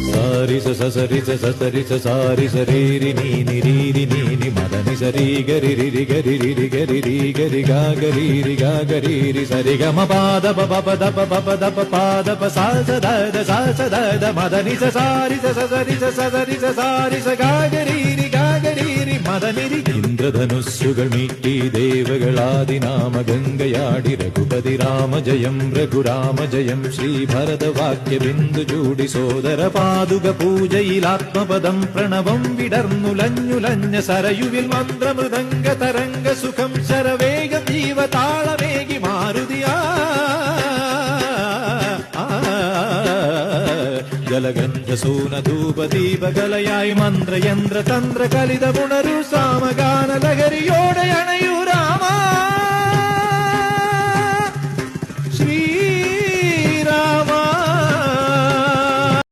സാരി സസരി സസരി സാരി സരീരി നീനി മദനി സരി ഗരി രി ഗരി രി ഗരി രി ഗരി ഗാഗരി സരി ഗമ പാദ പപ ദപ പാദ പ സാസദ മദനി സാരി സസരി സാരി സഗാഗരി രി മദനി ഇന്ദ്രധനുസ്സുകൾ മീട്ടി ദേവകളാദിനാമ ഗംഗയാടി രഘുപതി രാമ ജയം ശ്രീഭരതവാക്യ ബിന്ദു ചൂടി സോദര പാതുക പൂജയിലാത്മപദം പ്രണവം വിടർന്നുലഞ്ഞുലഞ്ഞ സരയുവിൽ മന്ത്രമൃദംഗ തരംഗ സുഖം ശരവേഗം ജീവതാളമേകി മാരുതിയാ ജലഗന്ധ സൂനധൂപദീപകലയായി മന്ത്രയന്ത്ര തന്ത്ര കലിത പുണരു സാമഗാന ലഹരിയോടെ അണയൂ രാമ